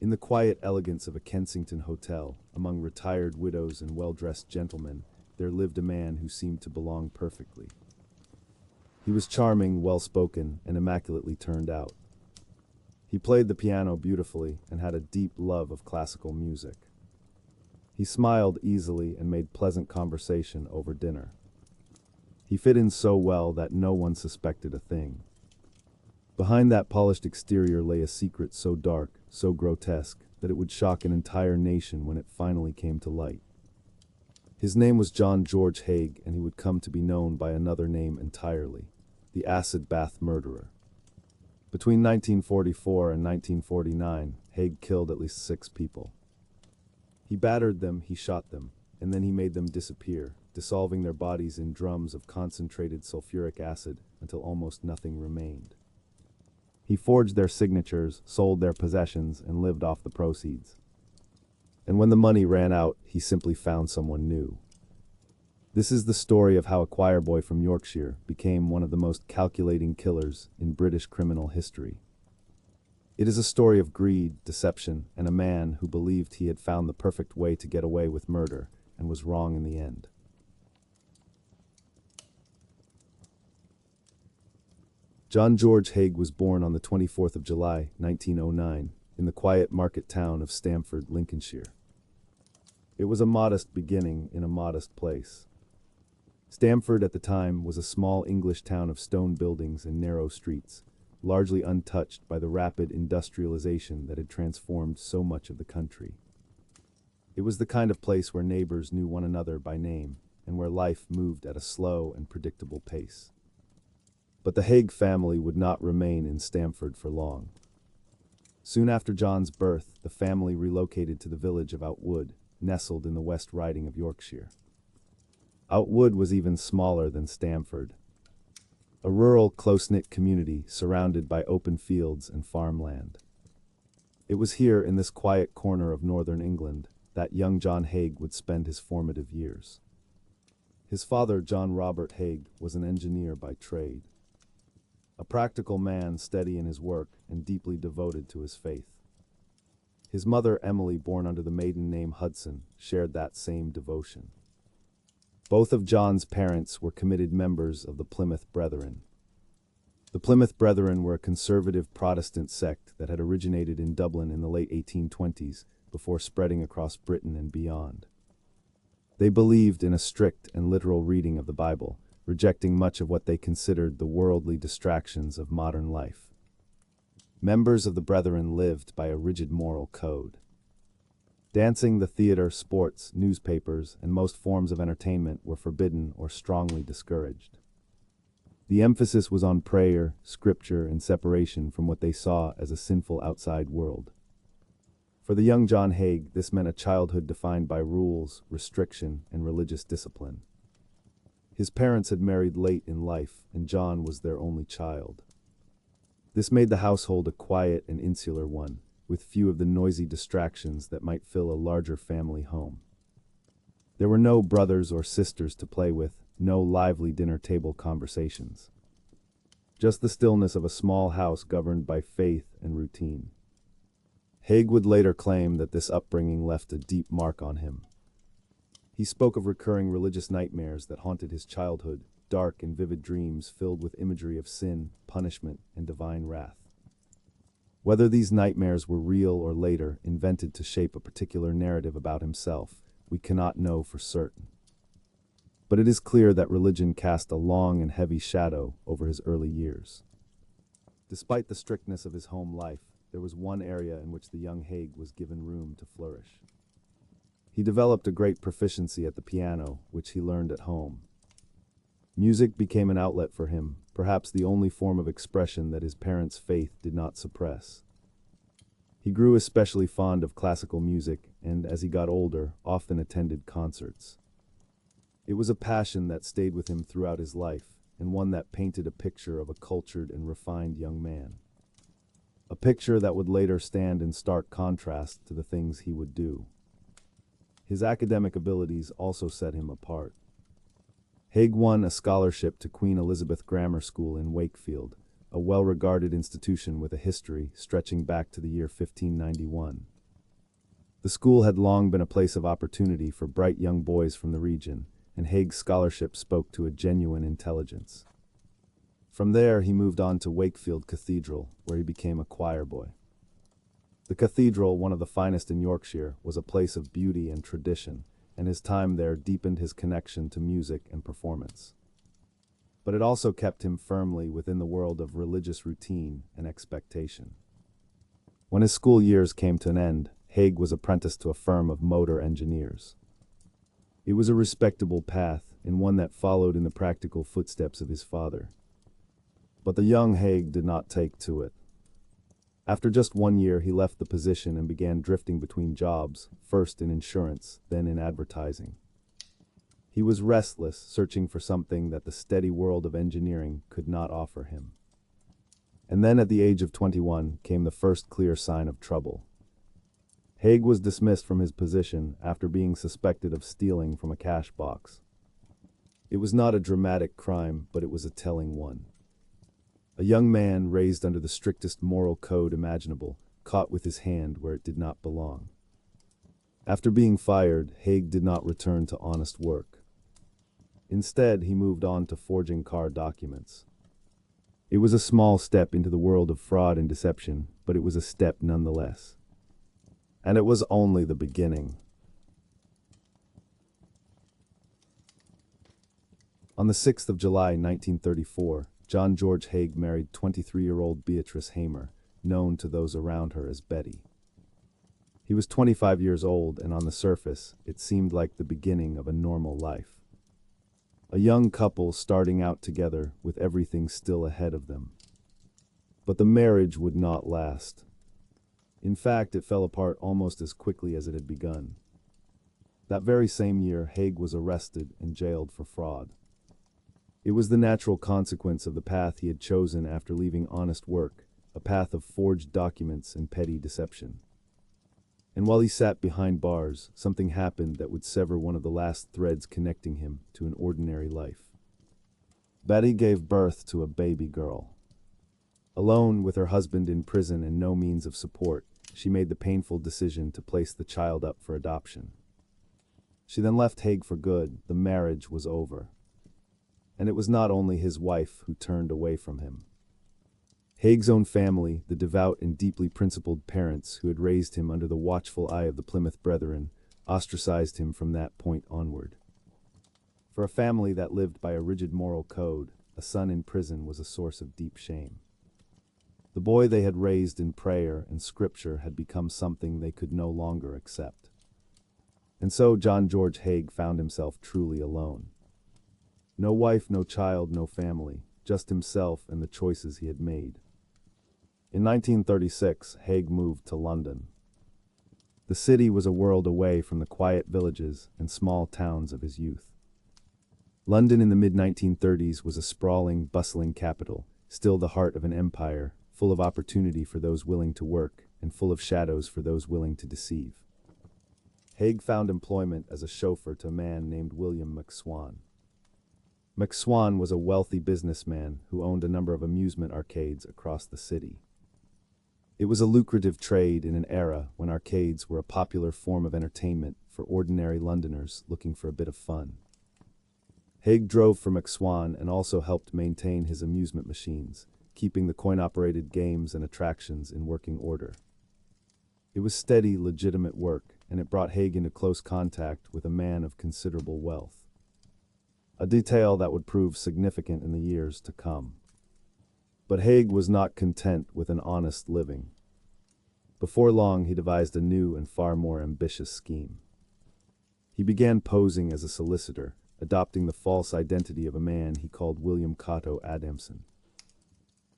In the quiet elegance of a Kensington hotel, among retired widows and well-dressed gentlemen, there lived a man who seemed to belong perfectly. He was charming, well-spoken, and immaculately turned out. He played the piano beautifully and had a deep love of classical music. He smiled easily and made pleasant conversation over dinner. He fit in so well that no one suspected a thing. Behind that polished exterior lay a secret so dark, so grotesque, that it would shock an entire nation when it finally came to light. His name was John George Haigh, and he would come to be known by another name entirely: the acid bath murderer. Between 1944 and 1949, Haigh killed at least 6 people. He battered them, he shot them, and then he made them disappear, dissolving their bodies in drums of concentrated sulfuric acid until almost nothing remained. He forged their signatures, sold their possessions, and lived off the proceeds. And when the money ran out, he simply found someone new. This is the story of how a choir boy from Yorkshire became one of the most calculating killers in British criminal history. It is a story of greed, deception, and a man who believed he had found the perfect way to get away with murder and was wrong in the end. John George Haigh was born on the 24th of July, 1909, in the quiet market town of Stamford, Lincolnshire. It was a modest beginning in a modest place. Stamford at the time was a small English town of stone buildings and narrow streets, largely untouched by the rapid industrialization that had transformed so much of the country. It was the kind of place where neighbors knew one another by name, and where life moved at a slow and predictable pace. But the Haigh family would not remain in Stamford for long. Soon after John's birth, the family relocated to the village of Outwood, nestled in the West Riding of Yorkshire. Outwood was even smaller than Stamford, a rural, close-knit community surrounded by open fields and farmland. It was here, in this quiet corner of northern England, that young John Haigh would spend his formative years. His father, John Robert Haigh, was an engineer by trade. A practical man, steady in his work and deeply devoted to his faith. His mother, Emily, born under the maiden name Hudson, shared that same devotion. Both of John's parents were committed members of the Plymouth Brethren. The Plymouth Brethren were a conservative Protestant sect that had originated in Dublin in the late 1820s before spreading across Britain and beyond. They believed in a strict and literal reading of the Bible, rejecting much of what they considered the worldly distractions of modern life. Members of the Brethren lived by a rigid moral code. Dancing, the theater, sports, newspapers, and most forms of entertainment were forbidden or strongly discouraged. The emphasis was on prayer, scripture, and separation from what they saw as a sinful outside world. For the young John Haigh, this meant a childhood defined by rules, restriction, and religious discipline. His parents had married late in life, and John was their only child. This made the household a quiet and insular one, with few of the noisy distractions that might fill a larger family home. There were no brothers or sisters to play with, no lively dinner table conversations. Just the stillness of a small house governed by faith and routine. Haigh would later claim that this upbringing left a deep mark on him. He spoke of recurring religious nightmares that haunted his childhood, dark and vivid dreams filled with imagery of sin, punishment, and divine wrath. Whether these nightmares were real or later invented to shape a particular narrative about himself, we cannot know for certain. But it is clear that religion cast a long and heavy shadow over his early years. Despite the strictness of his home life, there was one area in which the young Haigh was given room to flourish. He developed a great proficiency at the piano, which he learned at home. Music became an outlet for him, perhaps the only form of expression that his parents' faith did not suppress. He grew especially fond of classical music and, as he got older, often attended concerts. It was a passion that stayed with him throughout his life, and one that painted a picture of a cultured and refined young man. A picture that would later stand in stark contrast to the things he would do. His academic abilities also set him apart. Haigh won a scholarship to Queen Elizabeth Grammar School in Wakefield, a well-regarded institution with a history stretching back to the year 1591. The school had long been a place of opportunity for bright young boys from the region, and Haig's scholarship spoke to a genuine intelligence. From there, he moved on to Wakefield Cathedral, where he became a choir boy. The cathedral, one of the finest in Yorkshire, was a place of beauty and tradition, and his time there deepened his connection to music and performance. But it also kept him firmly within the world of religious routine and expectation. When his school years came to an end, Haigh was apprenticed to a firm of motor engineers. It was a respectable path, and one that followed in the practical footsteps of his father. But the young Haigh did not take to it. After just 1 year, he left the position and began drifting between jobs, first in insurance, then in advertising. He was restless, searching for something that the steady world of engineering could not offer him. And then at the age of 21 came the first clear sign of trouble. Haigh was dismissed from his position after being suspected of stealing from a cash box. It was not a dramatic crime, but it was a telling one. A young man raised under the strictest moral code imaginable, caught with his hand where it did not belong. After being fired, Haigh did not return to honest work. Instead, he moved on to forging car documents. It was a small step into the world of fraud and deception, but it was a step nonetheless. And it was only the beginning. On the 6th of July, 1934, John George Haigh married 23-year-old Beatrice Hamer, known to those around her as Betty. He was 25 years old, and on the surface, it seemed like the beginning of a normal life. A young couple starting out together with everything still ahead of them. But the marriage would not last. In fact, it fell apart almost as quickly as it had begun. That very same year, Haigh was arrested and jailed for fraud. It was the natural consequence of the path he had chosen after leaving honest work, a path of forged documents and petty deception. And while he sat behind bars, something happened that would sever one of the last threads connecting him to an ordinary life. Betty gave birth to a baby girl. Alone with her husband in prison and no means of support, she made the painful decision to place the child up for adoption. She then left Haigh for good. The marriage was over. And it was not only his wife who turned away from him. Haigh's own family, the devout and deeply principled parents who had raised him under the watchful eye of the Plymouth Brethren, ostracized him from that point onward. For a family that lived by a rigid moral code, a son in prison was a source of deep shame. The boy they had raised in prayer and scripture had become something they could no longer accept. And so John George Haigh found himself truly alone. No wife, no child, no family, just himself and the choices he had made. In 1936, Haigh moved to London. The city was a world away from the quiet villages and small towns of his youth. London in the mid-1930s was a sprawling, bustling capital, still the heart of an empire, full of opportunity for those willing to work and full of shadows for those willing to deceive. Haigh found employment as a chauffeur to a man named William McSwan. McSwan was a wealthy businessman who owned a number of amusement arcades across the city. It was a lucrative trade in an era when arcades were a popular form of entertainment for ordinary Londoners looking for a bit of fun. Haigh drove for McSwan and also helped maintain his amusement machines, keeping the coin-operated games and attractions in working order. It was steady, legitimate work, and it brought Haigh into close contact with a man of considerable wealth. A detail that would prove significant in the years to come. But Haigh was not content with an honest living. Before long, he devised a new and far more ambitious scheme. He began posing as a solicitor, adopting the false identity of a man he called William Cotto Adamson.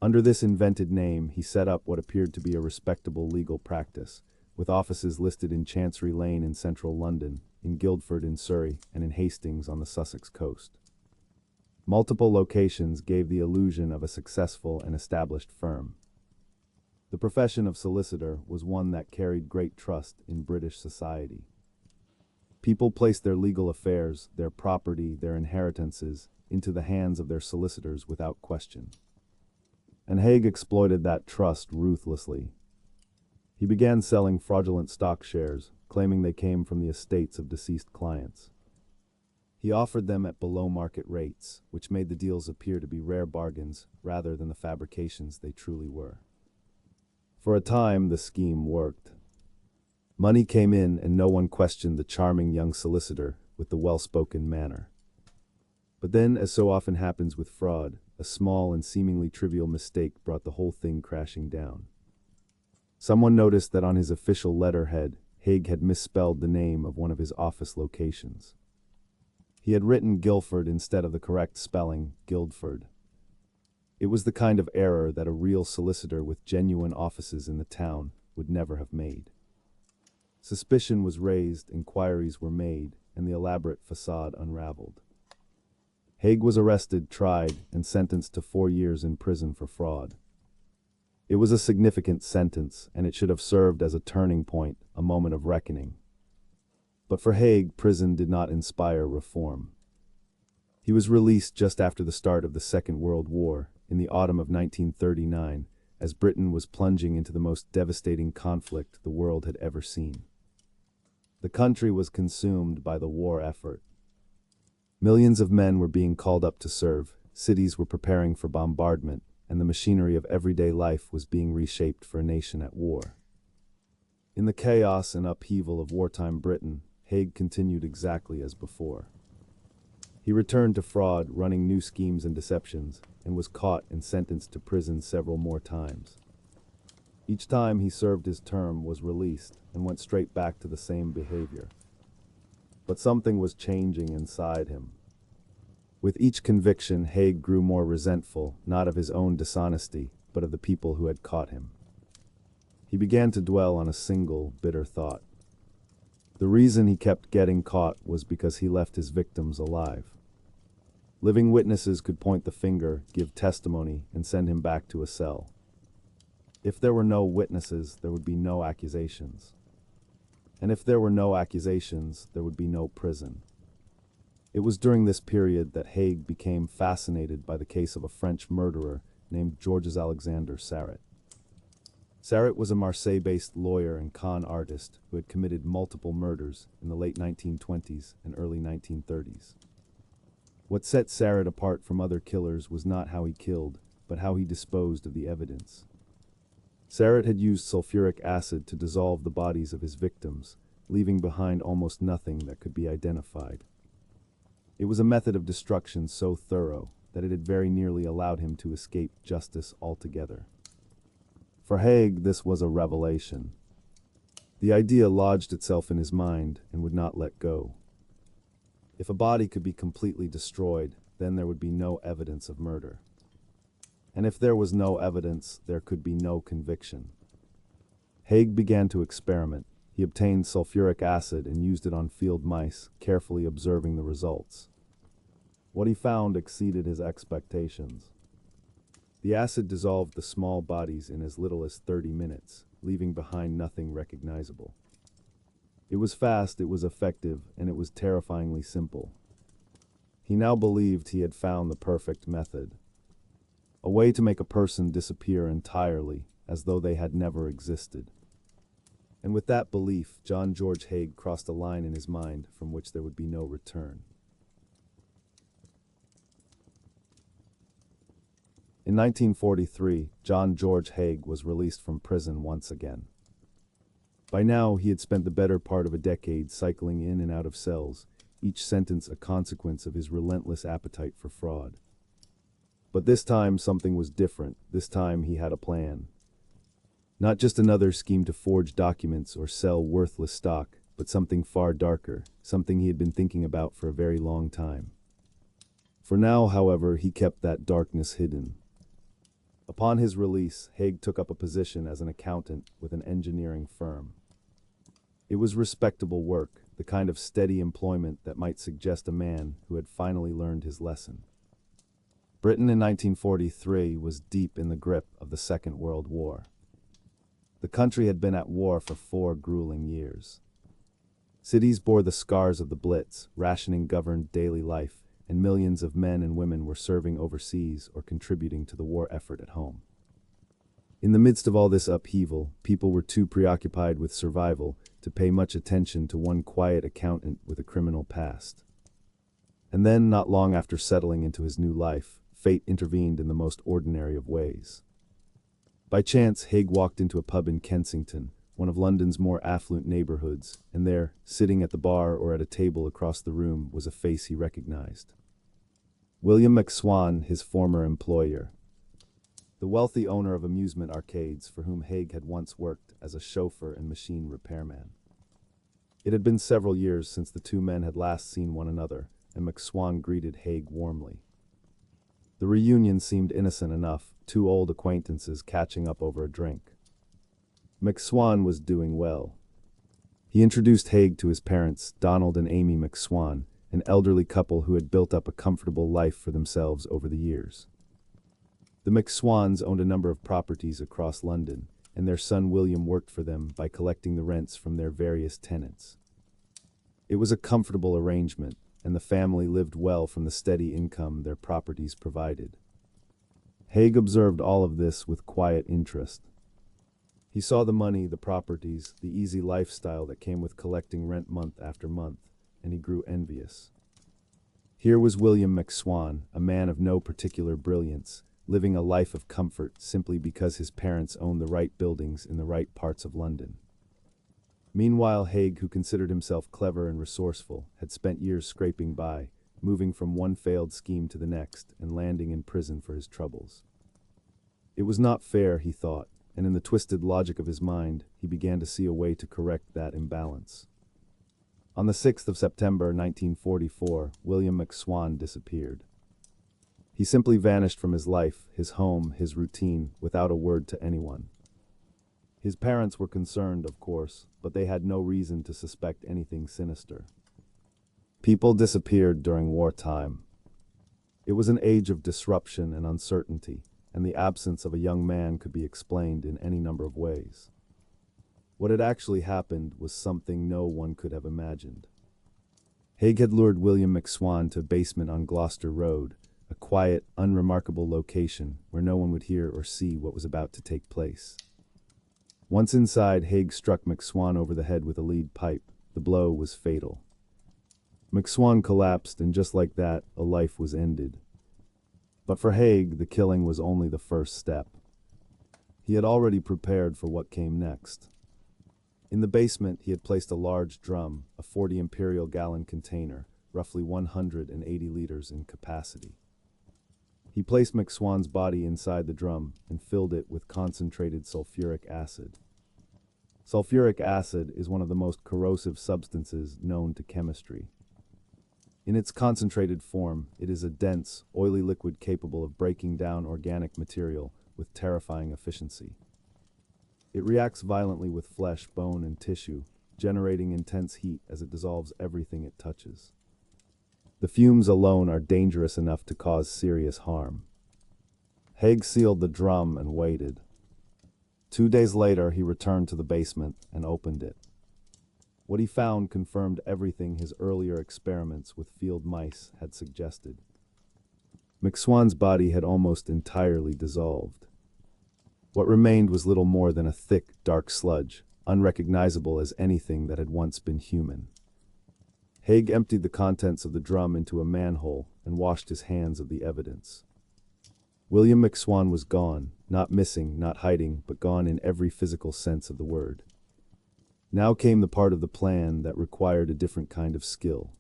Under this invented name, he set up what appeared to be a respectable legal practice, with offices listed in Chancery Lane in central London, in Guildford in Surrey, and in Hastings on the Sussex coast. Multiple locations gave the illusion of a successful and established firm. The profession of solicitor was one that carried great trust in British society. People placed their legal affairs, their property, their inheritances, into the hands of their solicitors without question. And Haigh exploited that trust ruthlessly. He began selling fraudulent stock shares, claiming they came from the estates of deceased clients. He offered them at below-market rates, which made the deals appear to be rare bargains rather than the fabrications they truly were. For a time, the scheme worked. Money came in and no one questioned the charming young solicitor with the well-spoken manner. But then, as so often happens with fraud, a small and seemingly trivial mistake brought the whole thing crashing down. Someone noticed that on his official letterhead, Haigh had misspelled the name of one of his office locations. He had written Guildford instead of the correct spelling, Guildford. It was the kind of error that a real solicitor with genuine offices in the town would never have made. Suspicion was raised, inquiries were made, and the elaborate facade unraveled. Haigh was arrested, tried, and sentenced to 4 years in prison for fraud. It was a significant sentence, and it should have served as a turning point, a moment of reckoning. But for Haigh, prison did not inspire reform. He was released just after the start of the Second World War, in the autumn of 1939, as Britain was plunging into the most devastating conflict the world had ever seen. The country was consumed by the war effort. Millions of men were being called up to serve, cities were preparing for bombardment, and the machinery of everyday life was being reshaped for a nation at war. In the chaos and upheaval of wartime Britain, Haigh continued exactly as before. He returned to fraud, running new schemes and deceptions, and was caught and sentenced to prison several more times. Each time he served his term, was released, and went straight back to the same behavior. But something was changing inside him. With each conviction, Haigh grew more resentful, not of his own dishonesty, but of the people who had caught him. He began to dwell on a single, bitter thought. The reason he kept getting caught was because he left his victims alive. Living witnesses could point the finger, give testimony, and send him back to a cell. If there were no witnesses, there would be no accusations. And if there were no accusations, there would be no prison. It was during this period that Haigh became fascinated by the case of a French murderer named Georges Alexander Sarratt. Sarratt was a Marseille-based lawyer and con artist who had committed multiple murders in the late 1920s and early 1930s. What set Sarratt apart from other killers was not how he killed, but how he disposed of the evidence. Sarratt had used sulfuric acid to dissolve the bodies of his victims, leaving behind almost nothing that could be identified. It was a method of destruction so thorough that it had very nearly allowed him to escape justice altogether. For Haigh, this was a revelation. The idea lodged itself in his mind and would not let go. If a body could be completely destroyed, then there would be no evidence of murder. And if there was no evidence, there could be no conviction. Haigh began to experiment. He obtained sulfuric acid and used it on field mice, carefully observing the results. What he found exceeded his expectations. The acid dissolved the small bodies in as little as 30 minutes, leaving behind nothing recognizable. It was fast, it was effective, and it was terrifyingly simple. He now believed he had found the perfect method. A way to make a person disappear entirely, as though they had never existed. And with that belief, John George Haigh crossed a line in his mind from which there would be no return. In 1943, John George Haigh was released from prison once again. By now, he had spent the better part of a decade cycling in and out of cells, each sentence a consequence of his relentless appetite for fraud. But this time, something was different. This time, he had a plan. Not just another scheme to forge documents or sell worthless stock, but something far darker, something he had been thinking about for a very long time. For now, however, he kept that darkness hidden. Upon his release, Haigh took up a position as an accountant with an engineering firm. It was respectable work, the kind of steady employment that might suggest a man who had finally learned his lesson. Britain in 1943 was deep in the grip of the Second World War. The country had been at war for 4 grueling years. Cities bore the scars of the Blitz, rationing governed daily life, and millions of men and women were serving overseas or contributing to the war effort at home. In the midst of all this upheaval, people were too preoccupied with survival to to pay much attention to one quiet accountant with a criminal past. And then, not long after settling into his new life, fate intervened in the most ordinary of ways. By chance, Haigh walked into a pub in Kensington, one of London's more affluent neighborhoods, and there, sitting at the bar or at a table across the room, was a face he recognized. William McSwan, his former employer. The wealthy owner of amusement arcades for whom Haigh had once worked as a chauffeur and machine repairman. It had been several years since the two men had last seen one another, and McSwan greeted Haigh warmly. The reunion seemed innocent enough, two old acquaintances catching up over a drink. McSwan was doing well. He introduced Haigh to his parents, Donald and Amy McSwan, an elderly couple who had built up a comfortable life for themselves over the years. The McSwans owned a number of properties across London, and their son William worked for them by collecting the rents from their various tenants. It was a comfortable arrangement, and the family lived well from the steady income their properties provided. Haigh observed all of this with quiet interest. He saw the money, the properties, the easy lifestyle that came with collecting rent month after month, and he grew envious. Here was William McSwan, a man of no particular brilliance, living a life of comfort simply because his parents owned the right buildings in the right parts of London. Meanwhile, Haigh, who considered himself clever and resourceful, had spent years scraping by, moving from one failed scheme to the next and landing in prison for his troubles. It was not fair, he thought, and in the twisted logic of his mind, he began to see a way to correct that imbalance. On the 6th of September 1944, William McSwan disappeared. He simply vanished from his life, his home, his routine, without a word to anyone. His parents were concerned, of course, but they had no reason to suspect anything sinister. People disappeared during wartime. It was an age of disruption and uncertainty, and the absence of a young man could be explained in any number of ways. What had actually happened was something no one could have imagined. Haigh had lured William McSwan to a basement on Gloucester Road, a quiet, unremarkable location where no one would hear or see what was about to take place. Once inside, Haigh struck McSwan over the head with a lead pipe. The blow was fatal. McSwan collapsed, and just like that, a life was ended. But for Haigh, the killing was only the first step. He had already prepared for what came next. In the basement, he had placed a large drum, a 40 imperial gallon container, roughly 180 liters in capacity. He placed McSwan's body inside the drum and filled it with concentrated sulfuric acid. Sulfuric acid is one of the most corrosive substances known to chemistry. In its concentrated form, it is a dense, oily liquid capable of breaking down organic material with terrifying efficiency. It reacts violently with flesh, bone, and tissue, generating intense heat as it dissolves everything it touches. The fumes alone are dangerous enough to cause serious harm. Haigh sealed the drum and waited. 2 days later, he returned to the basement and opened it. What he found confirmed everything his earlier experiments with field mice had suggested. McSwan's body had almost entirely dissolved. What remained was little more than a thick, dark sludge, unrecognizable as anything that had once been human. Haigh emptied the contents of the drum into a manhole and washed his hands of the evidence. William McSwan was gone, not missing, not hiding, but gone in every physical sense of the word. Now came the part of the plan that required a different kind of skill.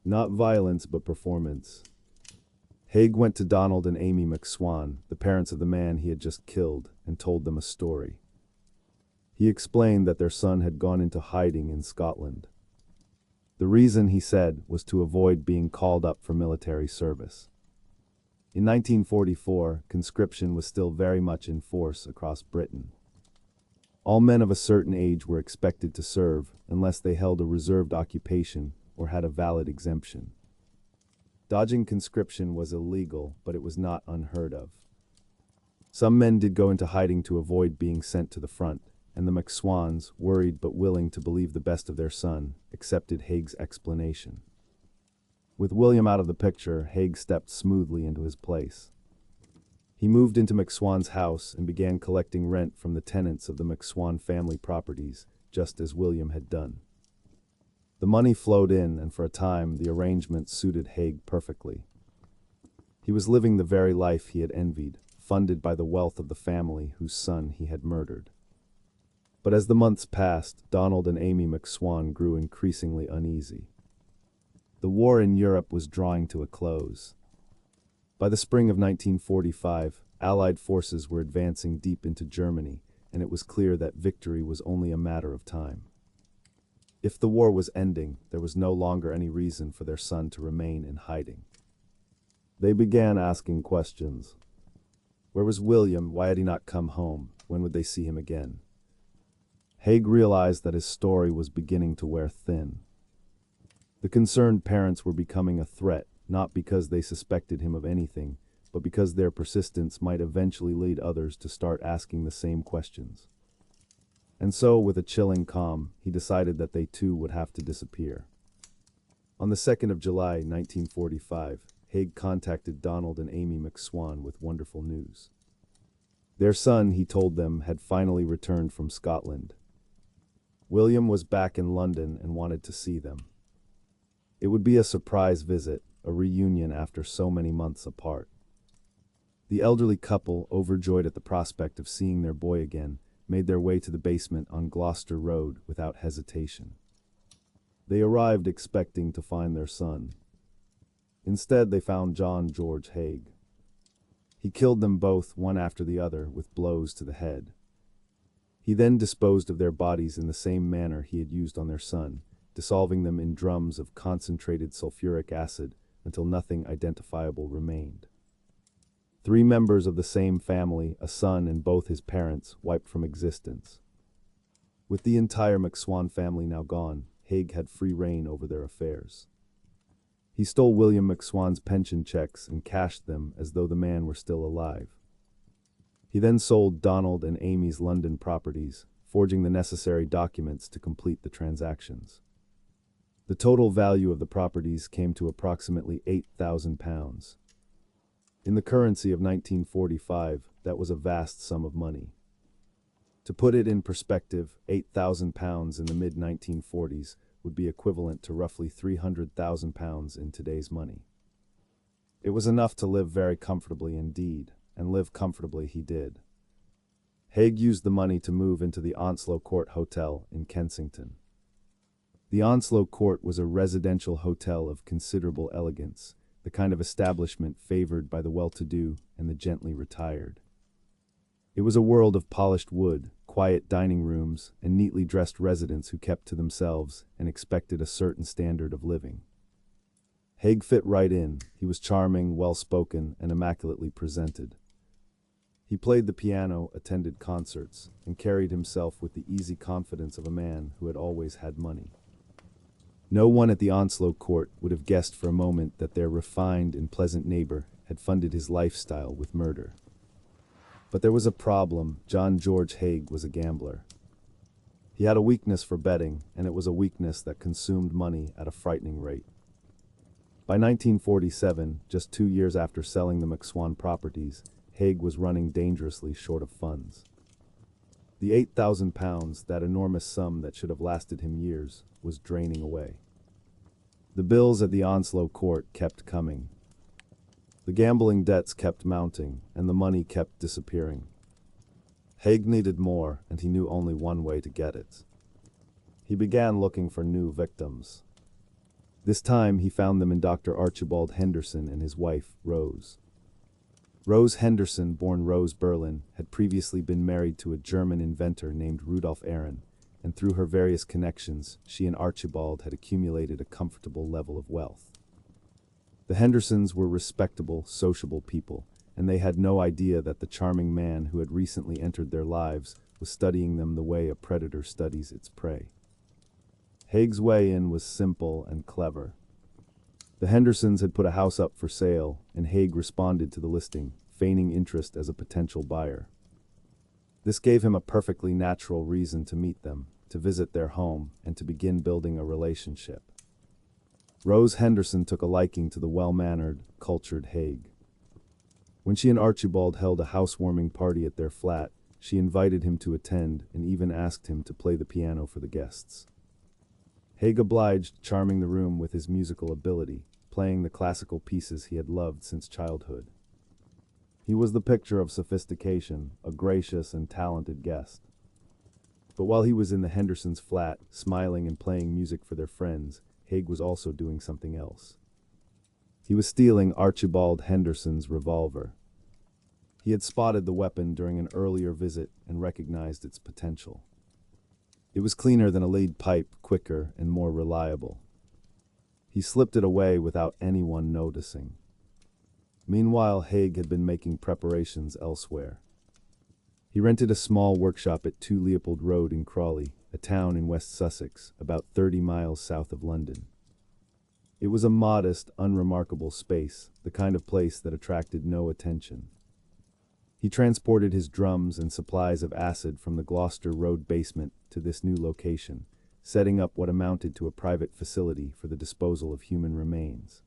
Not violence, but performance. Haigh went to Donald and Amy McSwan, the parents of the man he had just killed, and told them a story. He explained that their son had gone into hiding in Scotland. The reason, he said, was to avoid being called up for military service. In 1944, conscription was still very much in force across Britain. All men of a certain age were expected to serve unless they held a reserved occupation or had a valid exemption. Dodging conscription was illegal, but it was not unheard of. Some men did go into hiding to avoid being sent to the front, and the McSwans, worried but willing to believe the best of their son, accepted Haigh's explanation. With William out of the picture, Haigh stepped smoothly into his place. He moved into McSwan's house and began collecting rent from the tenants of the McSwan family properties, just as William had done. The money flowed in, and for a time the arrangement suited Haigh perfectly. He was living the very life he had envied, funded by the wealth of the family whose son he had murdered. But as the months passed, Donald and Amy McSwan grew increasingly uneasy. The war in Europe was drawing to a close. By the spring of 1945, Allied forces were advancing deep into Germany, and it was clear that victory was only a matter of time. If the war was ending, there was no longer any reason for their son to remain in hiding. They began asking questions. Where was William? Why had he not come home? When would they see him again? Haigh realized that his story was beginning to wear thin. The concerned parents were becoming a threat, not because they suspected him of anything, but because their persistence might eventually lead others to start asking the same questions. And so, with a chilling calm, he decided that they too would have to disappear. On the 2nd of July, 1945, Haigh contacted Donald and Amy McSwan with wonderful news. Their son, he told them, had finally returned from Scotland. William was back in London and wanted to see them. It would be a surprise visit, a reunion after so many months apart. The elderly couple, overjoyed at the prospect of seeing their boy again, made their way to the basement on Gloucester Road without hesitation. They arrived expecting to find their son. Instead, they found John George Haigh. He killed them both, one after the other, with blows to the head. He then disposed of their bodies in the same manner he had used on their son, dissolving them in drums of concentrated sulfuric acid until nothing identifiable remained. 3 members of the same family, a son and both his parents, wiped from existence. With the entire McSwan family now gone, Haigh had free rein over their affairs. He stole William McSwan's pension checks and cashed them as though the man were still alive. He then sold Donald and Amy's London properties, forging the necessary documents to complete the transactions. The total value of the properties came to approximately £8,000. In the currency of 1945, that was a vast sum of money. To put it in perspective, £8,000 in the mid-1940s would be equivalent to roughly £300,000 in today's money. It was enough to live very comfortably indeed, and live comfortably he did. Haigh used the money to move into the Onslow Court Hotel in Kensington. The Onslow Court was a residential hotel of considerable elegance, the kind of establishment favored by the well-to-do and the gently retired. It was a world of polished wood, quiet dining rooms, and neatly dressed residents who kept to themselves and expected a certain standard of living. Haigh fit right in. He was charming, well-spoken, and immaculately presented. He played the piano, attended concerts, and carried himself with the easy confidence of a man who had always had money. No one at the Onslow Court would have guessed for a moment that their refined and pleasant neighbor had funded his lifestyle with murder. But there was a problem. John George Haigh was a gambler. He had a weakness for betting, and it was a weakness that consumed money at a frightening rate. By 1947, just 2 years after selling the McSwan properties, Haigh was running dangerously short of funds. The £8,000, that enormous sum that should have lasted him years, was draining away. The bills at the Onslow Court kept coming. The gambling debts kept mounting, and the money kept disappearing. Haigh needed more, and he knew only one way to get it. He began looking for new victims. This time he found them in Dr. Archibald Henderson and his wife, Rose. Rose Henderson, born Rose Berlin, had previously been married to a German inventor named Rudolf Aron, and through her various connections, she and Archibald had accumulated a comfortable level of wealth. The Hendersons were respectable, sociable people, and they had no idea that the charming man who had recently entered their lives was studying them the way a predator studies its prey. Haigh's way in was simple and clever. The Hendersons had put a house up for sale, and Haigh responded to the listing, feigning interest as a potential buyer. This gave him a perfectly natural reason to meet them, to visit their home, and to begin building a relationship. Rose Henderson took a liking to the well-mannered, cultured Haigh. When she and Archibald held a housewarming party at their flat, She invited him to attend and even asked him to play the piano for the guests. Haigh obliged, charming the room with his musical ability, playing the classical pieces he had loved since childhood. He was the picture of sophistication, a gracious and talented guest. But while he was in the Hendersons' flat, smiling and playing music for their friends, Haigh was also doing something else. He was stealing Archibald Henderson's revolver. He had spotted the weapon during an earlier visit and recognized its potential. It was cleaner than a lead pipe, quicker and more reliable. He slipped it away without anyone noticing. Meanwhile, Haigh had been making preparations elsewhere. He rented a small workshop at 2 Leopold Road in Crawley, a town in West Sussex, about 30 miles south of London. It was a modest, unremarkable space, the kind of place that attracted no attention. He transported his drums and supplies of acid from the Gloucester Road basement to this new location, setting up what amounted to a private facility for the disposal of human remains.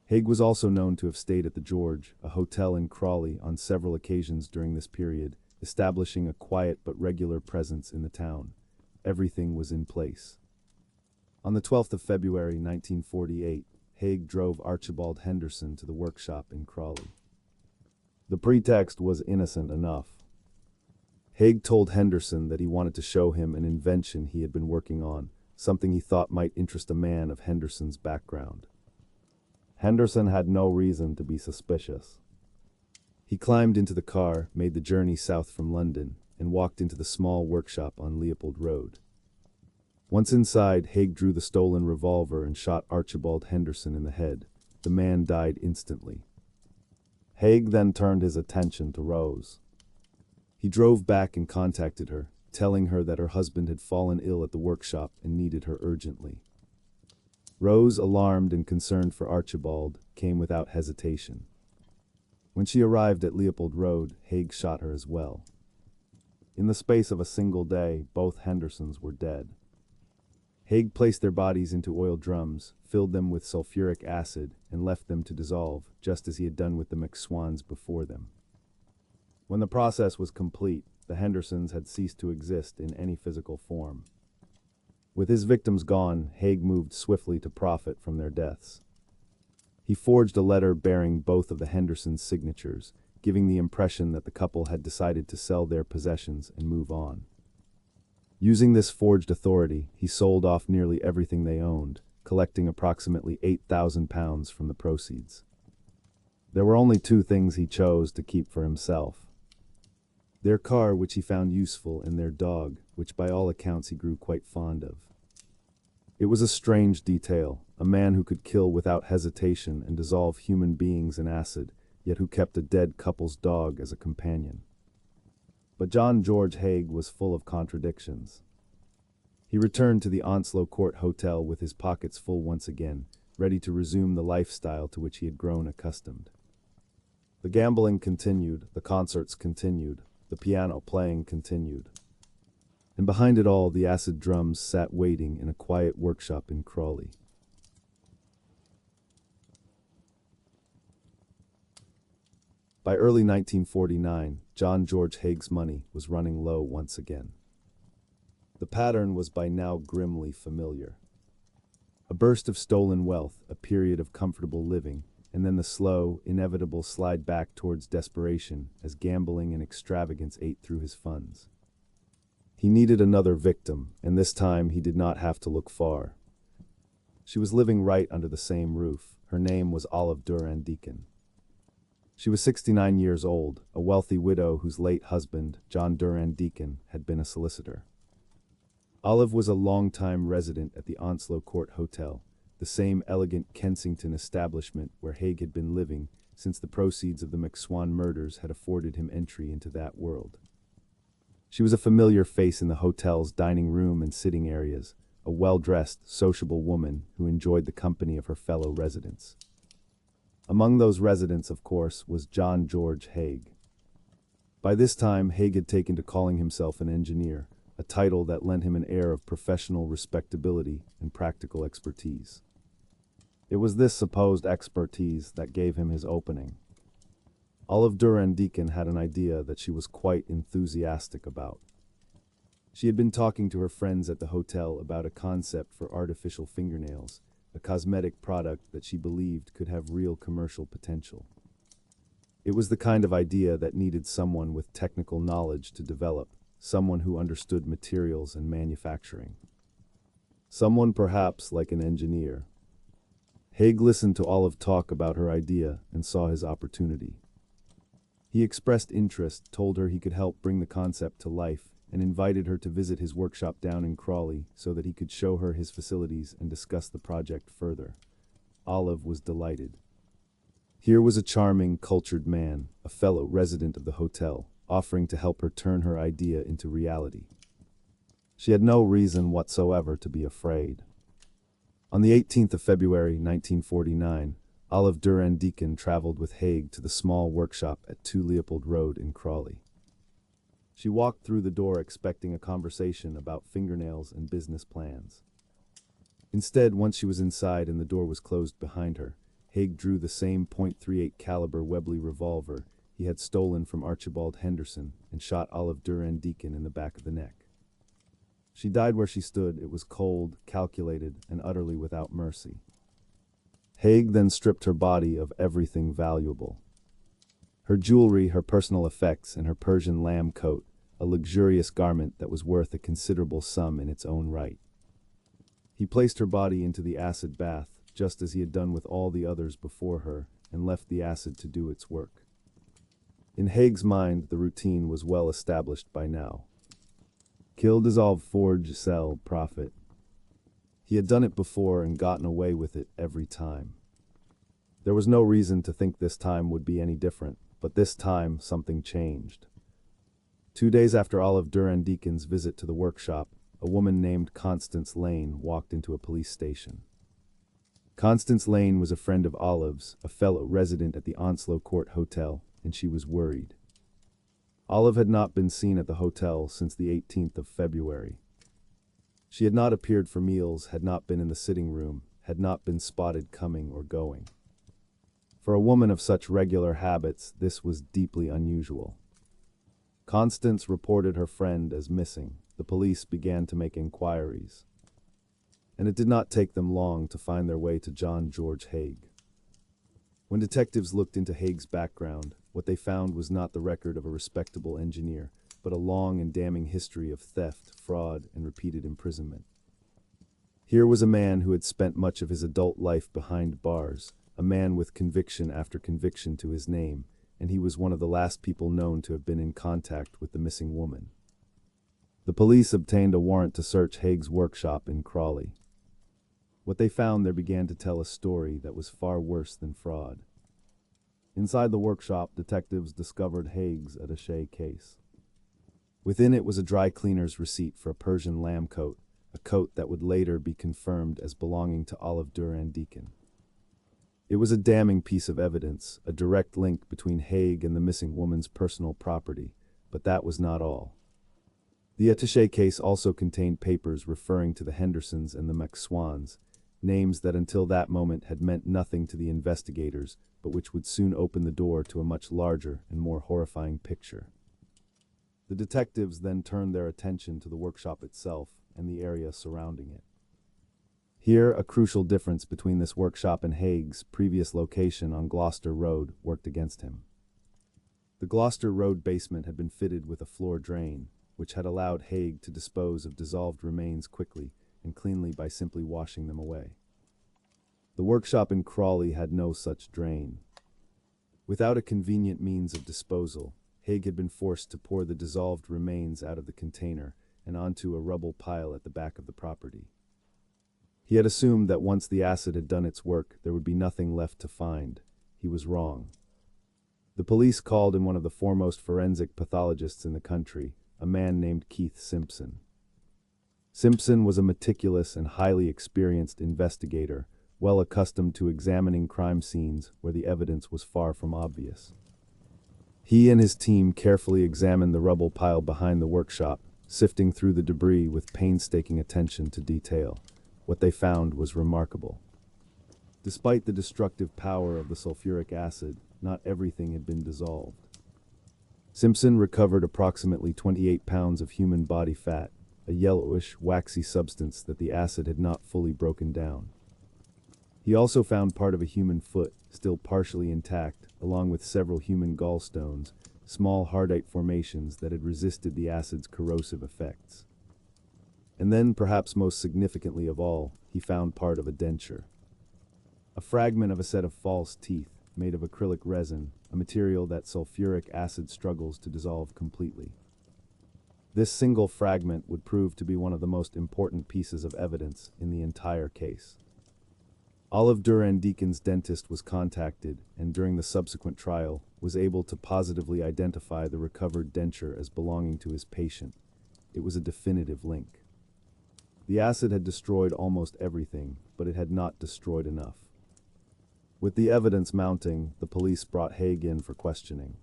Haigh was also known to have stayed at the George, a hotel in Crawley, on several occasions during this period, establishing a quiet but regular presence in the town. Everything was in place. On the 12th of February 1948, Haigh drove Archibald Henderson to the workshop in Crawley. The pretext was innocent enough. Haigh told Henderson that he wanted to show him an invention he had been working on, something he thought might interest a man of Henderson's background. Henderson had no reason to be suspicious. He climbed into the car, made the journey south from London, and walked into the small workshop on Leopold Road. Once inside, Haigh drew the stolen revolver and shot Archibald Henderson in the head. The man died instantly. Haigh then turned his attention to Rose. He drove back and contacted her, telling her that her husband had fallen ill at the workshop and needed her urgently. Rose, alarmed and concerned for Archibald, came without hesitation. When she arrived at Leopold Road, Haigh shot her as well. In the space of a single day, both Hendersons were dead. Haigh placed their bodies into oil drums, filled them with sulfuric acid, and left them to dissolve, just as he had done with the McSwans before them. When the process was complete, the Hendersons had ceased to exist in any physical form. With his victims gone, Haigh moved swiftly to profit from their deaths. He forged a letter bearing both of the Hendersons' signatures, giving the impression that the couple had decided to sell their possessions and move on. Using this forged authority, he sold off nearly everything they owned, collecting approximately £8,000 from the proceeds. There were only 2 things he chose to keep for himself: their car, which he found useful, and their dog, which by all accounts he grew quite fond of. It was a strange detail, a man who could kill without hesitation and dissolve human beings in acid, yet who kept a dead couple's dog as a companion. But John George Haigh was full of contradictions. He returned to the Onslow Court Hotel with his pockets full once again, ready to resume the lifestyle to which he had grown accustomed. The gambling continued, the concerts continued, the piano playing continued. And behind it all, the acid drums sat waiting in a quiet workshop in Crawley. By early 1949, John George Haigh's money was running low once again. The pattern was by now grimly familiar. A burst of stolen wealth, a period of comfortable living, and then the slow, inevitable slide back towards desperation as gambling and extravagance ate through his funds. He needed another victim, and this time he did not have to look far. She was living right under the same roof. Her name was Olive Durand Deacon. She was 69 years old, a wealthy widow whose late husband, John Durand Deacon, had been a solicitor. Olive was a long-time resident at the Onslow Court Hotel, the same elegant Kensington establishment where Haigh had been living since the proceeds of the McSwan murders had afforded him entry into that world. She was a familiar face in the hotel's dining room and sitting areas, a well-dressed, sociable woman who enjoyed the company of her fellow residents. Among those residents, of course, was John George Haigh. By this time, Haigh had taken to calling himself an engineer, a title that lent him an air of professional respectability and practical expertise. It was this supposed expertise that gave him his opening. Olive Durand-Deacon had an idea that she was quite enthusiastic about. She had been talking to her friends at the hotel about a concept for artificial fingernails, a cosmetic product that she believed could have real commercial potential. It was the kind of idea that needed someone with technical knowledge to develop, someone who understood materials and manufacturing. Someone perhaps like an engineer. Haigh listened to Olive talk about her idea and saw his opportunity. He expressed interest, told her he could help bring the concept to life, and invited her to visit his workshop down in Crawley so that he could show her his facilities and discuss the project further. Olive was delighted. Here was a charming, cultured man, a fellow resident of the hotel, offering to help her turn her idea into reality. She had no reason whatsoever to be afraid. On the 18th of February, 1949, Olive Durand-Deacon traveled with Haigh to the small workshop at 2 Leopold Road in Crawley. She walked through the door expecting a conversation about fingernails and business plans. Instead, once she was inside and the door was closed behind her, Haigh drew the same .38 caliber Webley revolver he had stolen from Archibald Henderson and shot Olive Durand-Deacon in the back of the neck. She died where she stood. It was cold, calculated, and utterly without mercy. Haigh then stripped her body of everything valuable. Her jewelry, her personal effects, and her Persian lamb coat, a luxurious garment that was worth a considerable sum in its own right. He placed her body into the acid bath, just as he had done with all the others before her, and left the acid to do its work. In Haigh's mind, the routine was well established by now. Kill, dissolve, forge, sell, profit. He had done it before and gotten away with it every time. There was no reason to think this time would be any different, but this time something changed. 2 days after Olive Durand-Deacon's visit to the workshop, a woman named Constance Lane walked into a police station. Constance Lane was a friend of Olive's, a fellow resident at the Onslow Court Hotel, and she was worried. Olive had not been seen at the hotel since the 18th of February. She had not appeared for meals, had not been in the sitting room, had not been spotted coming or going. For a woman of such regular habits, this was deeply unusual. Constance reported her friend as missing. The police began to make inquiries. And it did not take them long to find their way to John George Haigh. When detectives looked into Haigh's background, what they found was not the record of a respectable engineer, but a long and damning history of theft, fraud, and repeated imprisonment. Here was a man who had spent much of his adult life behind bars, a man with conviction after conviction to his name, and he was one of the last people known to have been in contact with the missing woman. The police obtained a warrant to search Haigh's workshop in Crawley. What they found there began to tell a story that was far worse than fraud. Inside the workshop, detectives discovered Haigh's attaché case. Within it was a dry cleaner's receipt for a Persian lamb coat, a coat that would later be confirmed as belonging to Olive Durand-Deacon. It was a damning piece of evidence, a direct link between Haigh and the missing woman's personal property, but that was not all. The attaché case also contained papers referring to the Hendersons and the McSwans, names that until that moment had meant nothing to the investigators, but which would soon open the door to a much larger and more horrifying picture. The detectives then turned their attention to the workshop itself and the area surrounding it. Here, a crucial difference between this workshop and Haigh's previous location on Gloucester Road worked against him. The Gloucester Road basement had been fitted with a floor drain, which had allowed Haigh to dispose of dissolved remains quickly and cleanly by simply washing them away. The workshop in Crawley had no such drain. Without a convenient means of disposal, Haigh had been forced to pour the dissolved remains out of the container and onto a rubble pile at the back of the property. He had assumed that once the acid had done its work, there would be nothing left to find. He was wrong. The police called in one of the foremost forensic pathologists in the country, a man named Keith Simpson. Simpson was a meticulous and highly experienced investigator, well accustomed to examining crime scenes where the evidence was far from obvious. He and his team carefully examined the rubble pile behind the workshop, sifting through the debris with painstaking attention to detail. What they found was remarkable. Despite the destructive power of the sulfuric acid, not everything had been dissolved. Simpson recovered approximately 28 pounds of human body fat, a yellowish, waxy substance that the acid had not fully broken down. He also found part of a human foot, still partially intact, along with several human gallstones, small hardite formations that had resisted the acid's corrosive effects. And then, perhaps most significantly of all, he found part of a denture. A fragment of a set of false teeth, made of acrylic resin, a material that sulfuric acid struggles to dissolve completely. This single fragment would prove to be one of the most important pieces of evidence in the entire case. Olive Duran-Deacon's dentist was contacted, and during the subsequent trial, was able to positively identify the recovered denture as belonging to his patient. It was a definitive link. The acid had destroyed almost everything, but it had not destroyed enough. With the evidence mounting, the police brought Haigh in for questioning.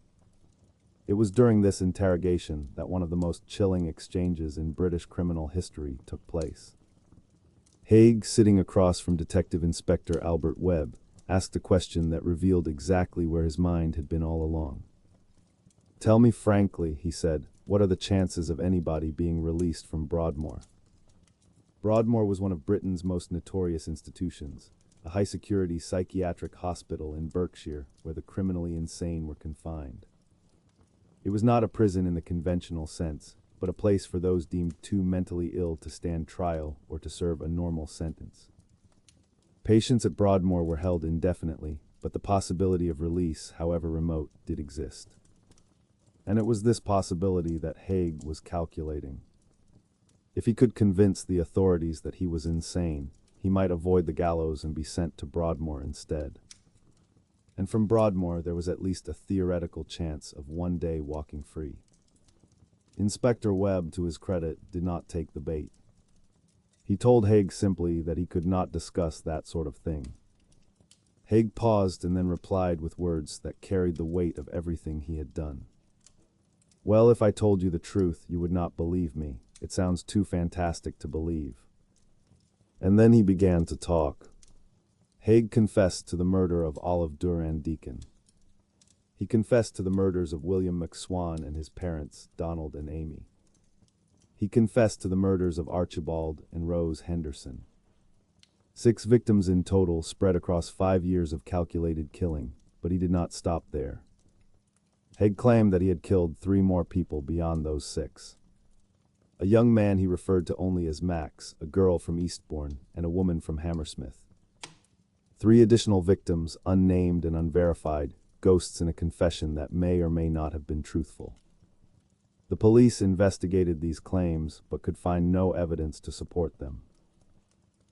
It was during this interrogation that one of the most chilling exchanges in British criminal history took place. Haigh, sitting across from Detective Inspector Albert Webb, asked a question that revealed exactly where his mind had been all along. "Tell me frankly," he said, "what are the chances of anybody being released from Broadmoor?" Broadmoor was one of Britain's most notorious institutions, a high-security psychiatric hospital in Berkshire where the criminally insane were confined. It was not a prison in the conventional sense, but a place for those deemed too mentally ill to stand trial or to serve a normal sentence. Patients at Broadmoor were held indefinitely, but the possibility of release, however remote, did exist. And it was this possibility that Haigh was calculating. If he could convince the authorities that he was insane, he might avoid the gallows and be sent to Broadmoor instead. And from Broadmoor there was at least a theoretical chance of one day walking free. Inspector Webb, to his credit, did not take the bait. He told Haigh simply that he could not discuss that sort of thing. Haigh paused and then replied with words that carried the weight of everything he had done. "Well, if I told you the truth, you would not believe me. It sounds too fantastic to believe." And then he began to talk. Haigh confessed to the murder of Olive Duran-Deacon. He confessed to the murders of William McSwan and his parents, Donald and Amy. He confessed to the murders of Archibald and Rose Henderson. 6 victims in total spread across 5 years of calculated killing, but he did not stop there. Haigh claimed that he had killed 3 more people beyond those 6. A young man he referred to only as Max, a girl from Eastbourne, and a woman from Hammersmith. 3 additional victims, unnamed and unverified, ghosts in a confession that may or may not have been truthful. The police investigated these claims, but could find no evidence to support them.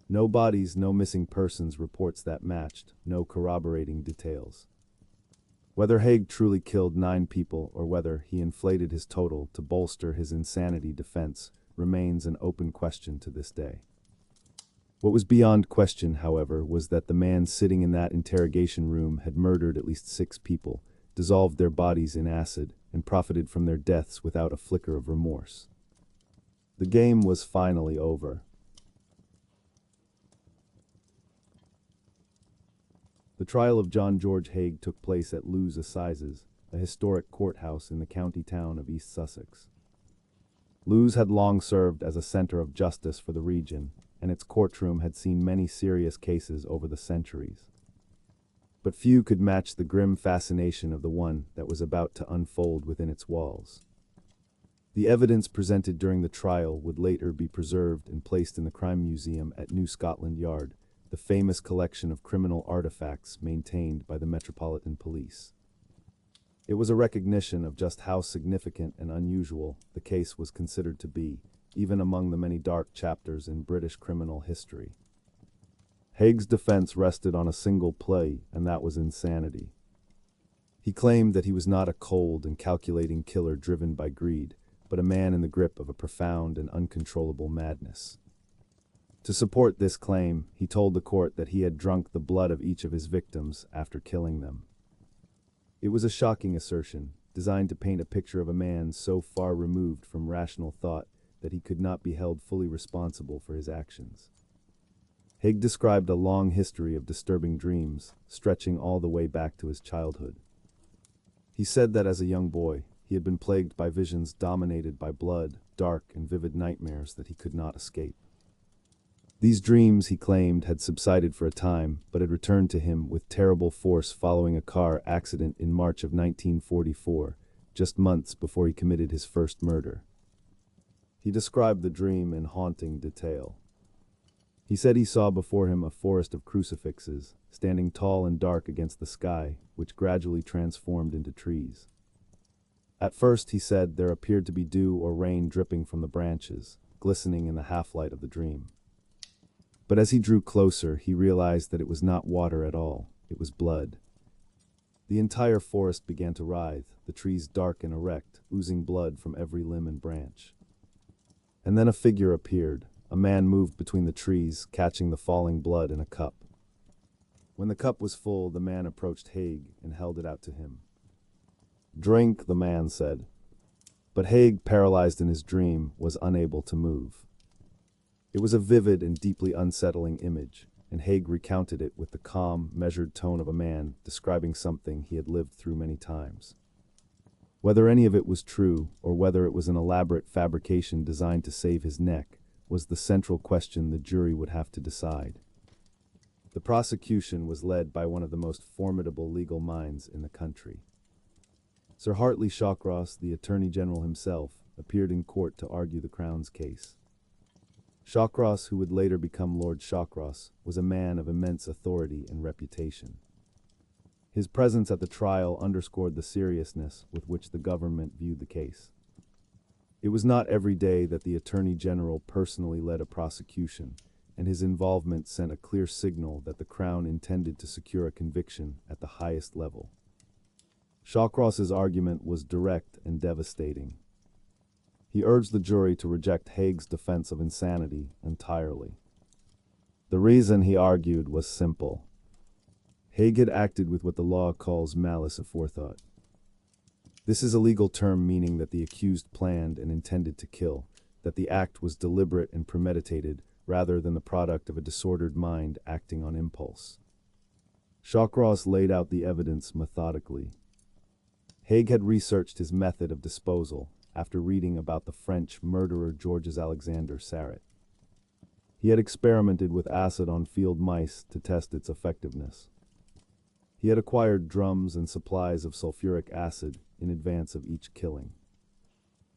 No bodies, no missing persons reports that matched, no corroborating details. Whether Haigh truly killed 9 people or whether he inflated his total to bolster his insanity defense remains an open question to this day. What was beyond question, however, was that the man sitting in that interrogation room had murdered at least 6 people, dissolved their bodies in acid, and profited from their deaths without a flicker of remorse. The game was finally over. The trial of John George Haigh took place at Lewes Assizes, a historic courthouse in the county town of East Sussex. Lewes had long served as a center of justice for the region, and its courtroom had seen many serious cases over the centuries. But few could match the grim fascination of the one that was about to unfold within its walls. The evidence presented during the trial would later be preserved and placed in the Crime Museum at New Scotland Yard, the famous collection of criminal artifacts maintained by the Metropolitan Police. It was a recognition of just how significant and unusual the case was considered to be, even among the many dark chapters in British criminal history. Haigh's defense rested on a single plea, and that was insanity. He claimed that he was not a cold and calculating killer driven by greed, but a man in the grip of a profound and uncontrollable madness. To support this claim, he told the court that he had drunk the blood of each of his victims after killing them. It was a shocking assertion, designed to paint a picture of a man so far removed from rational thought that he could not be held fully responsible for his actions. Haigh described a long history of disturbing dreams, stretching all the way back to his childhood. He said that as a young boy, he had been plagued by visions dominated by blood, dark and vivid nightmares that he could not escape. These dreams, he claimed, had subsided for a time, but had returned to him with terrible force following a car accident in March of 1944, just months before he committed his first murder. He described the dream in haunting detail. He said he saw before him a forest of crucifixes, standing tall and dark against the sky, which gradually transformed into trees. At first, he said, there appeared to be dew or rain dripping from the branches, glistening in the half-light of the dream. But as he drew closer, he realized that it was not water at all, it was blood. The entire forest began to writhe, the trees dark and erect, oozing blood from every limb and branch. And then a figure appeared. A man moved between the trees, catching the falling blood in a cup. When the cup was full, the man approached Haigh and held it out to him. "Drink," the man said. But Haigh, paralyzed in his dream, was unable to move. It was a vivid and deeply unsettling image, and Haigh recounted it with the calm, measured tone of a man describing something he had lived through many times. Whether any of it was true, or whether it was an elaborate fabrication designed to save his neck, was the central question the jury would have to decide. The prosecution was led by one of the most formidable legal minds in the country. Sir Hartley Shawcross, the Attorney General himself, appeared in court to argue the Crown's case. Shawcross, who would later become Lord Shawcross, was a man of immense authority and reputation. His presence at the trial underscored the seriousness with which the government viewed the case. It was not every day that the Attorney General personally led a prosecution, and his involvement sent a clear signal that the Crown intended to secure a conviction at the highest level. Shawcross's argument was direct and devastating. He urged the jury to reject Haigh's defense of insanity entirely. The reason, he argued, was simple. Haigh had acted with what the law calls malice aforethought. This is a legal term meaning that the accused planned and intended to kill, that the act was deliberate and premeditated rather than the product of a disordered mind acting on impulse. Shawcross laid out the evidence methodically. Haigh had researched his method of disposal after reading about the French murderer Georges Alexander Sarret. He had experimented with acid on field mice to test its effectiveness. He had acquired drums and supplies of sulfuric acid in advance of each killing.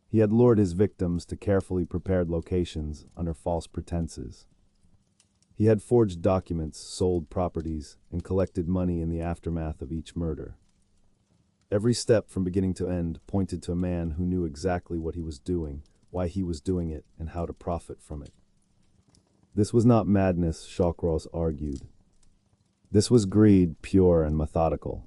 He had lured his victims to carefully prepared locations under false pretenses. He had forged documents, sold properties, and collected money in the aftermath of each murder. Every step from beginning to end pointed to a man who knew exactly what he was doing, why he was doing it, and how to profit from it. This was not madness, Shawcross argued. This was greed, pure and methodical.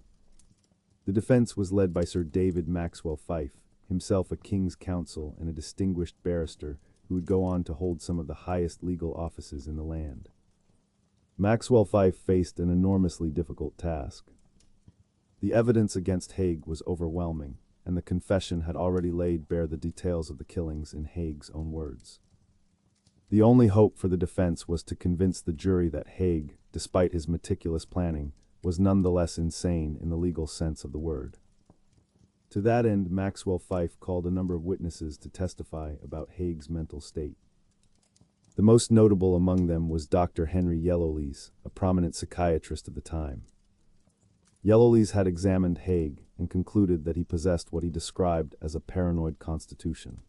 The defense was led by Sir David Maxwell Fyfe, himself a King's Counsel and a distinguished barrister who would go on to hold some of the highest legal offices in the land. Maxwell Fyfe faced an enormously difficult task. The evidence against Haigh was overwhelming, and the confession had already laid bare the details of the killings in Haigh's own words. The only hope for the defense was to convince the jury that Haigh, despite his meticulous planning, was nonetheless insane in the legal sense of the word. To that end, Maxwell Fyfe called a number of witnesses to testify about Haigh's mental state. The most notable among them was Dr. Henry Yellowlees, a prominent psychiatrist of the time. Yellowlees had examined Haigh and concluded that he possessed what he described as a paranoid constitution.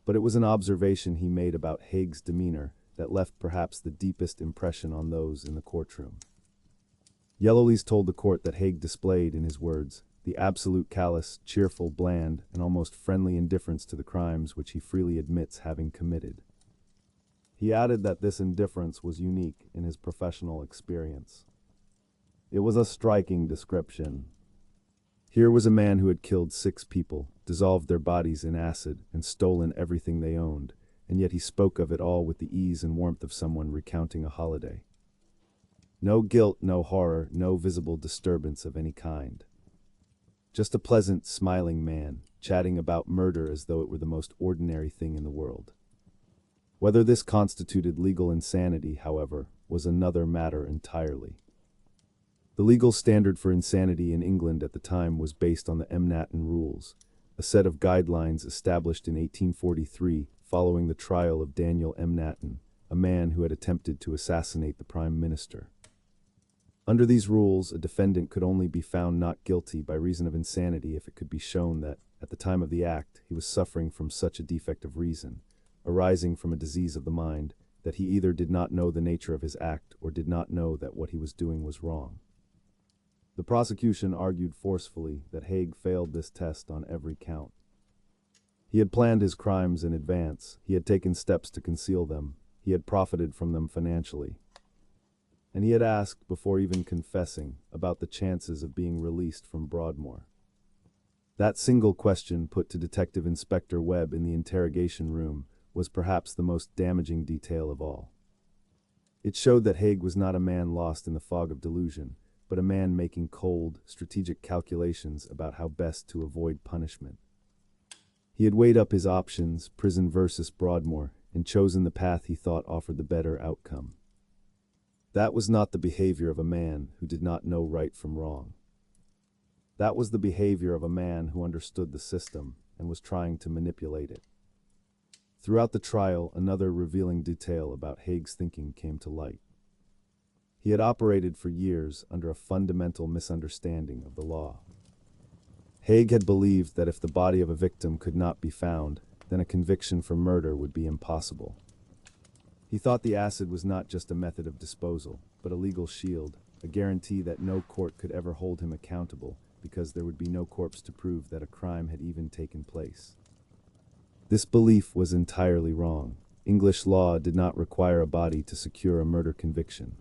But it was an observation he made about Haigh's demeanor that left perhaps the deepest impression on those in the courtroom. Yellowlees told the court that Haigh displayed, in his words, the absolute callous, cheerful, bland, and almost friendly indifference to the crimes which he freely admits having committed. He added that this indifference was unique in his professional experience. It was a striking description. Here was a man who had killed 6 people, dissolved their bodies in acid, and stolen everything they owned, and yet he spoke of it all with the ease and warmth of someone recounting a holiday. No guilt, no horror, no visible disturbance of any kind. Just a pleasant, smiling man, chatting about murder as though it were the most ordinary thing in the world. Whether this constituted legal insanity, however, was another matter entirely. The legal standard for insanity in England at the time was based on the Manhattan Rules, a set of guidelines established in 1843 following the trial of Daniel Manhattan, a man who had attempted to assassinate the Prime Minister. Under these rules, a defendant could only be found not guilty by reason of insanity if it could be shown that, at the time of the act, he was suffering from such a defect of reason, arising from a disease of the mind, that he either did not know the nature of his act or did not know that what he was doing was wrong. The prosecution argued forcefully that Haigh failed this test on every count. He had planned his crimes in advance, he had taken steps to conceal them, he had profited from them financially, and he had asked, before even confessing, about the chances of being released from Broadmoor. That single question put to Detective Inspector Webb in the interrogation room was perhaps the most damaging detail of all. It showed that Haigh was not a man lost in the fog of delusion, but a man making cold, strategic calculations about how best to avoid punishment. He had weighed up his options, prison versus Broadmoor, and chosen the path he thought offered the better outcome. That was not the behavior of a man who did not know right from wrong. That was the behavior of a man who understood the system and was trying to manipulate it. Throughout the trial, another revealing detail about Haigh's thinking came to light. He had operated for years under a fundamental misunderstanding of the law. Haigh had believed that if the body of a victim could not be found, then a conviction for murder would be impossible. He thought the acid was not just a method of disposal, but a legal shield, a guarantee that no court could ever hold him accountable because there would be no corpse to prove that a crime had even taken place. This belief was entirely wrong. English law did not require a body to secure a murder conviction.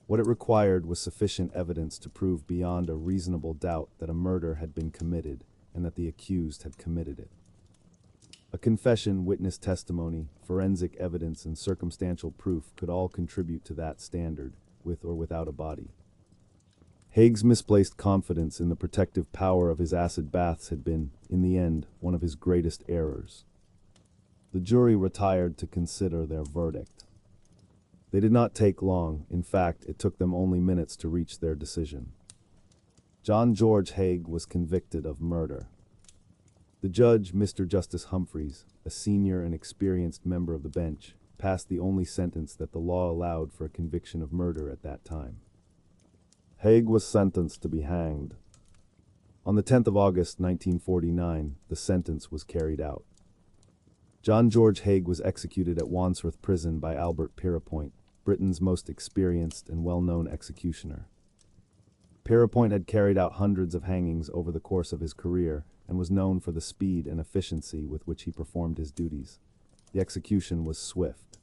What it required was sufficient evidence to prove beyond a reasonable doubt that a murder had been committed and that the accused had committed it. A confession, witness testimony, forensic evidence, and circumstantial proof could all contribute to that standard, with or without a body. Haigh's misplaced confidence in the protective power of his acid baths had been, in the end, one of his greatest errors. The jury retired to consider their verdict. They did not take long. In fact, it took them only minutes to reach their decision. John George Haigh was convicted of murder. The judge, Mr. Justice Humphreys, a senior and experienced member of the bench, passed the only sentence that the law allowed for a conviction of murder at that time. Haigh was sentenced to be hanged. On the 10th of August, 1949, the sentence was carried out. John George Haigh was executed at Wandsworth Prison by Albert Pierrepoint, Britain's most experienced and well-known executioner. Pierrepoint had carried out hundreds of hangings over the course of his career and was known for the speed and efficiency with which he performed his duties. The execution was swift.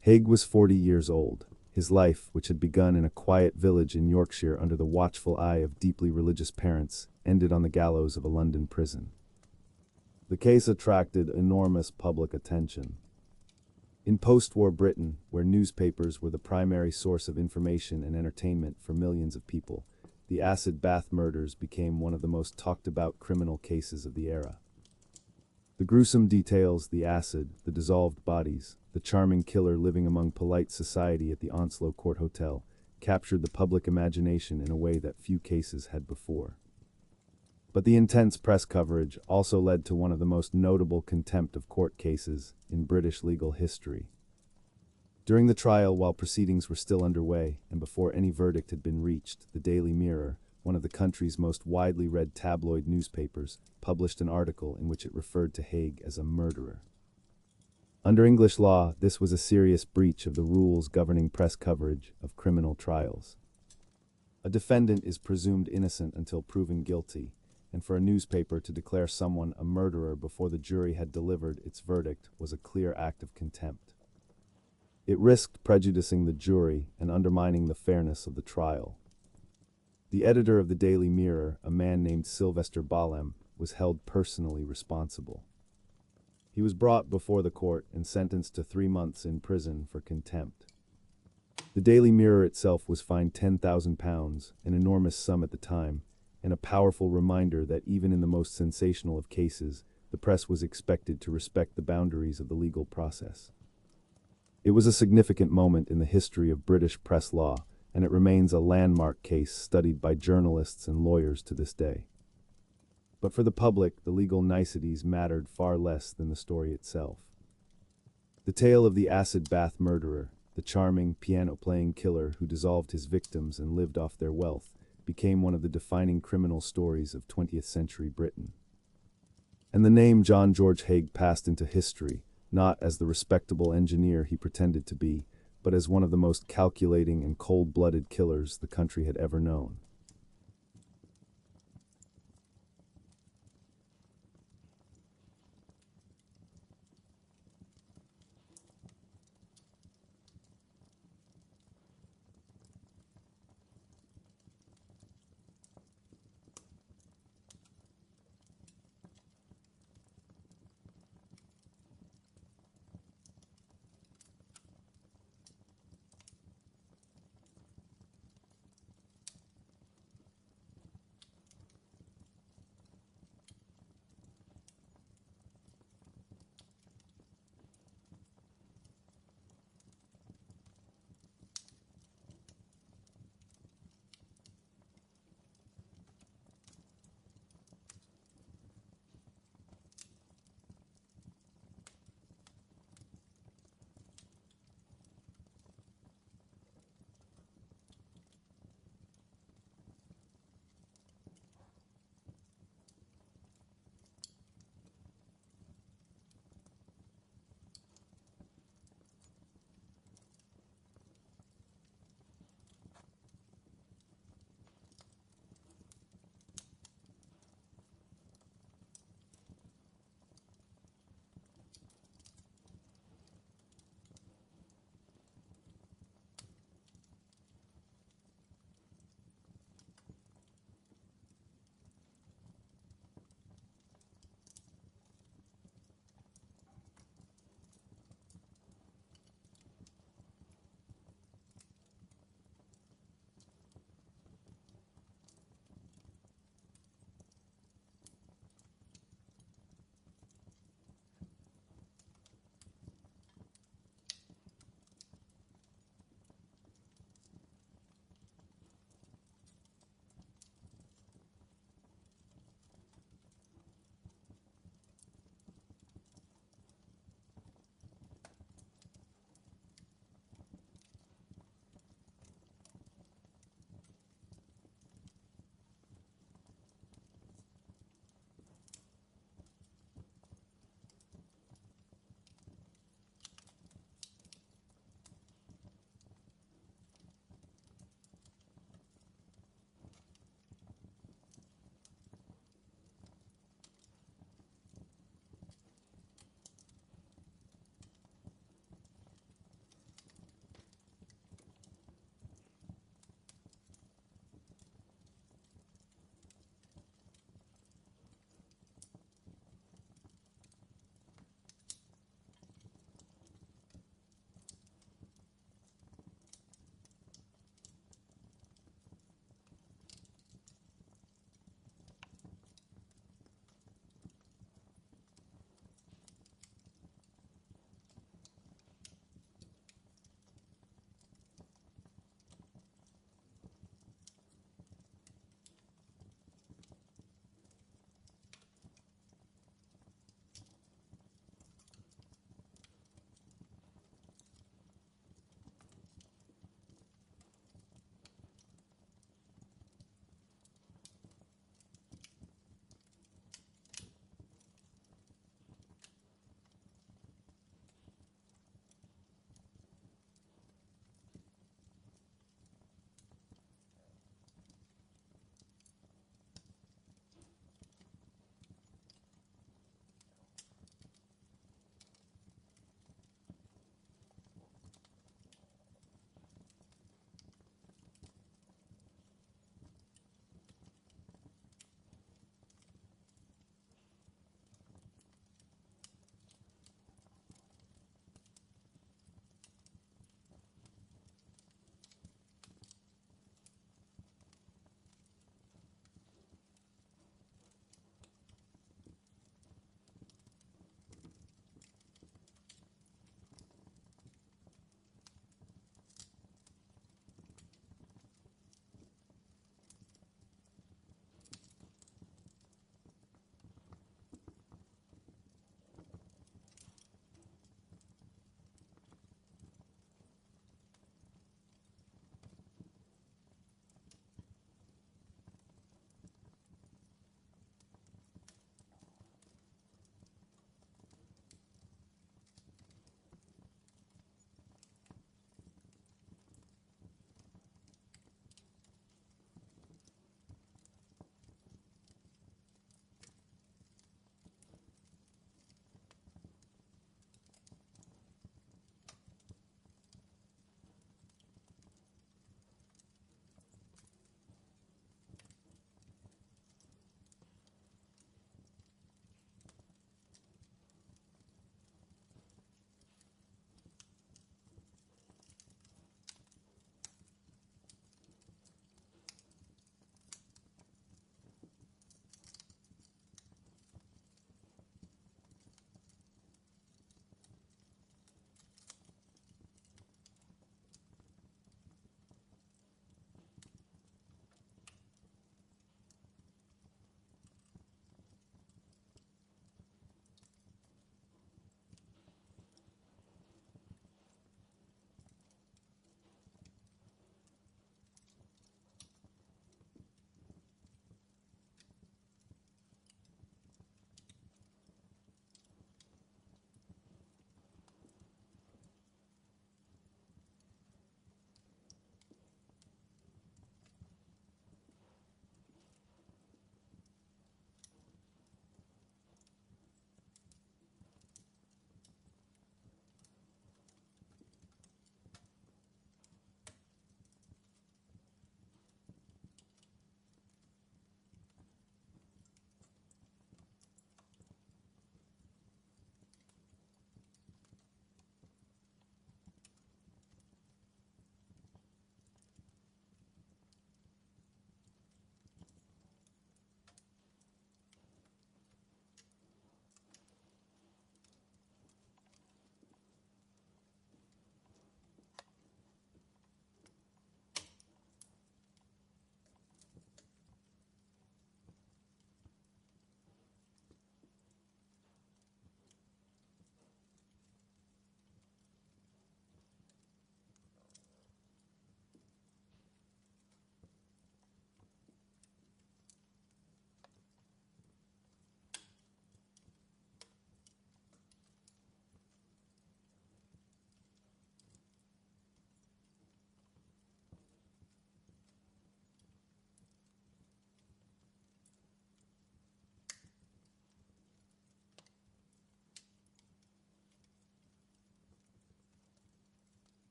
Haigh was 40 years old. His life, which had begun in a quiet village in Yorkshire under the watchful eye of deeply religious parents, ended on the gallows of a London prison. The case attracted enormous public attention. In post-war Britain, where newspapers were the primary source of information and entertainment for millions of people, the acid bath murders became one of the most talked-about criminal cases of the era. The gruesome details, the acid, the dissolved bodies, the charming killer living among polite society at the Onslow Court Hotel, captured the public imagination in a way that few cases had before. But the intense press coverage also led to one of the most notable contempt of court cases in British legal history. During the trial, while proceedings were still underway and before any verdict had been reached, the Daily Mirror, one of the country's most widely read tabloid newspapers, published an article in which it referred to Haigh as a murderer. Under English law, this was a serious breach of the rules governing press coverage of criminal trials. A defendant is presumed innocent until proven guilty, and for a newspaper to declare someone a murderer before the jury had delivered its verdict was a clear act of contempt. It risked prejudicing the jury and undermining the fairness of the trial. The editor of the Daily Mirror, a man named Sylvester Balham, was held personally responsible. He was brought before the court and sentenced to 3 months in prison for contempt. The Daily Mirror itself was fined £10,000, an enormous sum at the time, and a powerful reminder that even in the most sensational of cases, the press was expected to respect the boundaries of the legal process. It was a significant moment in the history of British press law, and it remains a landmark case studied by journalists and lawyers to this day. But for the public, the legal niceties mattered far less than the story itself. The tale of the acid bath murderer, the charming, piano-playing killer who dissolved his victims and lived off their wealth, became one of the defining criminal stories of 20th century Britain. And the name John George Haigh passed into history, not as the respectable engineer he pretended to be, but as one of the most calculating and cold-blooded killers the country had ever known.